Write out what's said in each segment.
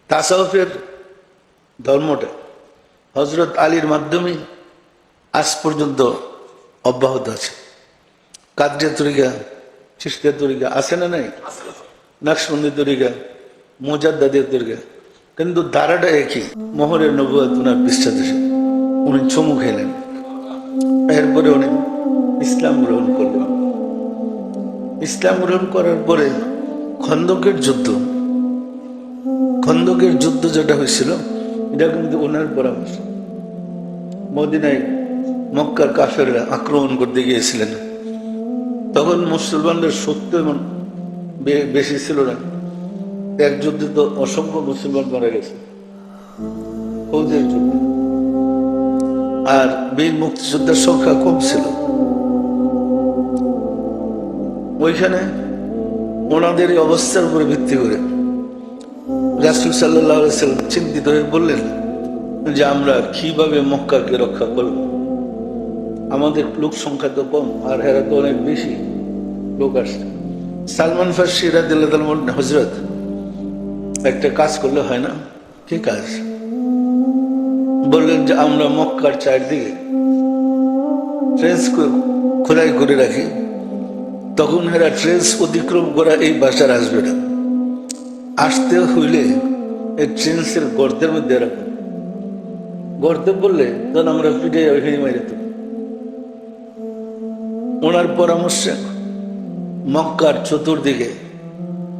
তাসাউফের ধর্মটা হজরত আলীর মাধ্যমে আজ পর্যন্ত অব্যাহত আছে। কাদরিয়া তরিকা, চিশতিয়া তরিকা আছে না নাই, নকশবন্দি তরিকা, মুজাদ্দিদের তরিকা, কিন্তু ধারাটা একই। মোহরের নবুয়ত উনার বিশ্বাসে উনি চমু খেলেন, এরপরে উনি ইসলাম গ্রহণ করলেন। ইসলাম গ্রহণ করার পরে খন্দকের যুদ্ধ যেটা হয়েছিল এটা কিন্তু ওনার পরামর্শ। মদিনায় মক্কার কাফেররা আক্রমণ করতে গিয়েছিলেন, তখন মুসলমানদের সত্য এমন বেশি ছিল না। এক যুদ্ধে তো অসংখ্য মুসলমান মারা গেছে, ফৌজের যুদ্ধে, আর বীর মুক্তিযোদ্ধার সংখ্যা কম ছিল। ওইখানে ওনাদের এই অবস্থার উপরে ভিত্তি করে রাসূল সাল্লাল্লাহু আলাইহি সাল্লাম চিন্তিত হয়ে বললেন যে আমরা কিভাবে মক্কাকে রক্ষা করব? আমাদের লোক সংখ্যা তো কম, আর এরা তো অনেক বেশি লোক আসছে। সালমান ফার্সি রাদিয়াল্লাহু তাআলা বললেন, হযরত একটা কাজ করলে হয় না? কি কাজ? বললেন যে আমরা মক্কার চারদিকে ট্রেন্স খোলাই করে রাখি, তখন এরা ট্রেন্স অতিক্রম করা এই বাসার আসবে না। আসতে হইলে এই ট্রেন্সের গর্তের মধ্যে রাখবো, গর্তে বললে তখন আমরা পিঠে ওইখানে মারি যেত। ওনার পরামর্শে মক্কার চতুর্দিকে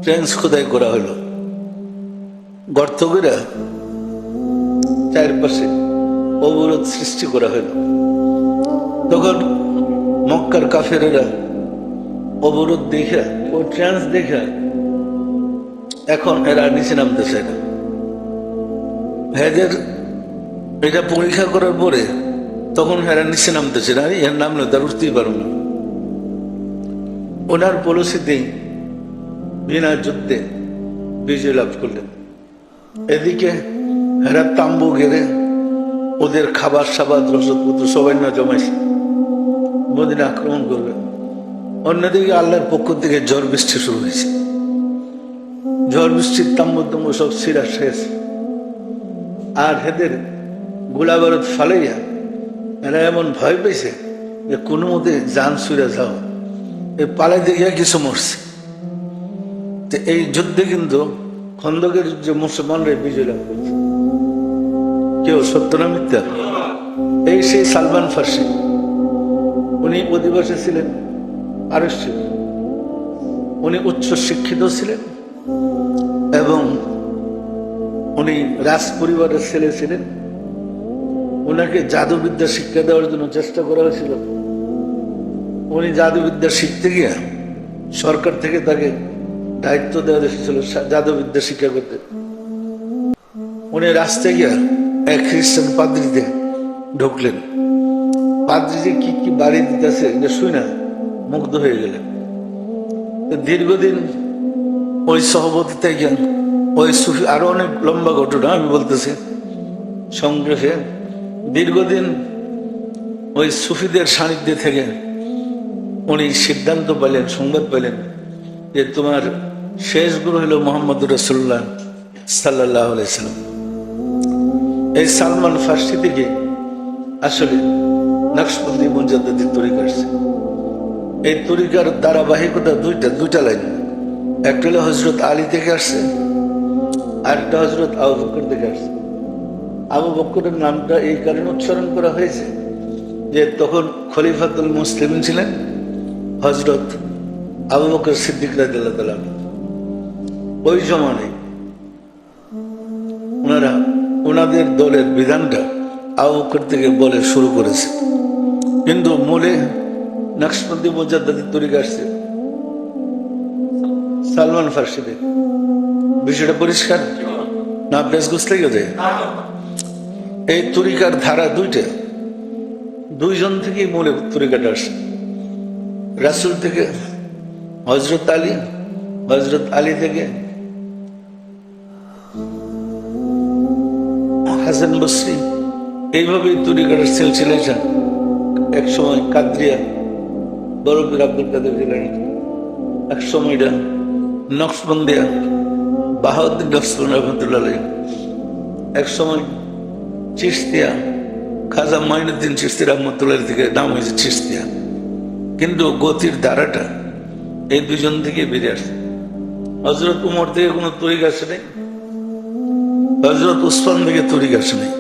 ট্রেন্স খোদাই করা হলো, গর্ত করে চারপাশে অবরোধ সৃষ্টি করা হলো। তখন মক্কার কাফেরেরা অবরোধ দেখে, ও ট্রেন্স দেখে এখন এরা নিচে নামতে চায় না। এদের এটা পরীক্ষা করার পরে তখন এরা নিচে নামতেছে না, এর নামলে তার উঠতেই পারো না। ওনার পলিসিতেই বিনা যুদ্ধে বিজয় লাভ করলেন। এদিকে এরা তাম্বু ঘেরে ওদের খাবার সাবাদ রসদপত্র সবাই না জমাইছে, মদিনা আক্রমণ করবে। অন্যদিকে আল্লাহর পক্ষ থেকে ঝড় বৃষ্টি শুরু হয়েছে। ঝড় বৃষ্টির তাম্বু সব ছিঁড়া শেষ, আর এদের গোলা বারুদ ফালাইয়া এরা এমন ভয় পেয়েছে যে কোনো মতে জান ছুঁড়ে যাও, এই পালাইতে গিয়া কিছু মরছে। তো এই যুদ্ধে কিন্তু খন্দকের যে মুসলমানরা বিজয় লাভ করছে। কেউ সত্য না মিথ্যা? এই সেই সালমান ফার্সি, উনি অধিবাসী ছিলেন পারস্যে, উনি উচ্চ শিক্ষিত ছিলেন এবং উনি রাজ পরিবারের ছেলে ছিলেন। ওনাকে জাদুবিদ্যা শিক্ষা দেওয়ার জন্য চেষ্টা করা হয়েছিল। উনি জাদুবিদ্যা শিখতে গিয়ে সরকার থেকে তাকে দায়িত্ব দেওয়া হয়েছিল জাদুবিদ্যা শিক্ষা করতে। উনি রাস্তায় গিয়া এক খ্রিস্টান পাদ্রীতে ঢুকলেন। পাদ্রী যে কি কি বাড়ি দিতেছে এটা শুই না মুগ্ধ হয়ে গেলেন। দীর্ঘদিন ওই সহবতীতে গিয়া ওই সুফি, আরো অনেক লম্বা ঘটনা আমি বলতেছি সংগ্রহে, দীর্ঘদিন ওই সুফিদের সান্নিধ্যে থেকে উনি সিদ্ধান্ত পেলেন, সংবাদ পেলেন যে তোমার শেষ গুরু হলো মুহাম্মদুর রাসূলুল্লাহ সাল্লাল্লাহু আলাইহি সাল্লাম। এই সালমান ফার্সি থেকে আসলে নকশবন্দি মুজাদ্দিদি তরিকা আসছে। এই তরিকার ধারাবাহিকতা দুইটা লাইন, একটা হলো হযরত আলী থেকে আসছে, আরেকটা হযরত আবু বকর থেকে আসছে। আবু বকরের নামটা এই কারণে উচ্চারণ করা হয়েছে যে তখন খলিফাতুল মুসলিমিন ছিলেন হযরত আবু বকর সিদ্দিক রাদিয়াল্লাহু তাআলা। ওই জমানায় ওনারা ওনাদের দলের বিধানটা আবু বকর থেকে বলে শুরু করেছে, কিন্তু মূলে নকশবন্দি মুজাদ্দিদি তরিকা আসছে সালমান ফার্সি থেকে। বিষয়টা পরিষ্কার না? বেশ গুছতে গেছে। এই তরিকার ধারা দুইজন থেকেই মূলে তরিকাটা আসে। রাসূল থেকে হযরত আলী, হযরত আলী থেকে হাসান বসরি, এইভাবে তরিকাটার সিলসিলাটা এক সময় কাদরিয়া বড় পীর আব্দুল কাদের জিলানী, এক সময় এটা নকশবন্দিয়া বাহাউদ্দিন নকশবন্দি রহমাতুল্লাহ আলাইহি, এক সময় চিশতিয়া, খাজা মাইনুদ্দিন চিশতি রহমতুল্লাহ থেকে নাম হয়েছে চিশতিয়া, কিন্তু গতির ধারাটা এই দুজন থেকে বেরিয়ে আসছে। হজরত উমর থেকে কোনো তরিক আসে নেই, হজরত উসমান থেকে তরিক আসে নেই।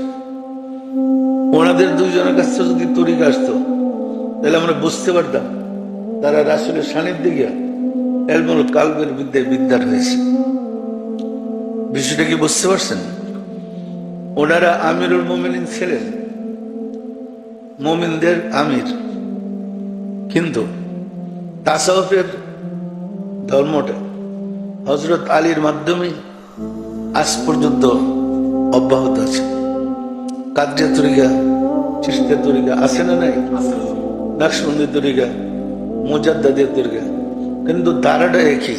ওনাদের দুইজনের কাছ থেকে যদি তরিক আসতো তাহলে আমরা বুঝতে পারতাম তারা রাসূলের সান্নিধ্যে গিয়া এলমুল কালবের বিদ্যার হয়েছে। বিষয়টা কি বুঝতে পারছেন? ওনারা আমিরুল মুমিনিন ছিলেন, মুমিনদের আমির, কিন্তু তাসাউফের ধর্মটা হযরত আলীর মাধ্যমে আজ পর্যন্ত অব্যাহত আছে। কাদরিয়া তরিকা, চিশতিয়া তরিকা আছে না নাই? নকশবন্দি তরিকা, মুজাদ্দিদের তরিকা, কিন্তু ধারাটা একই।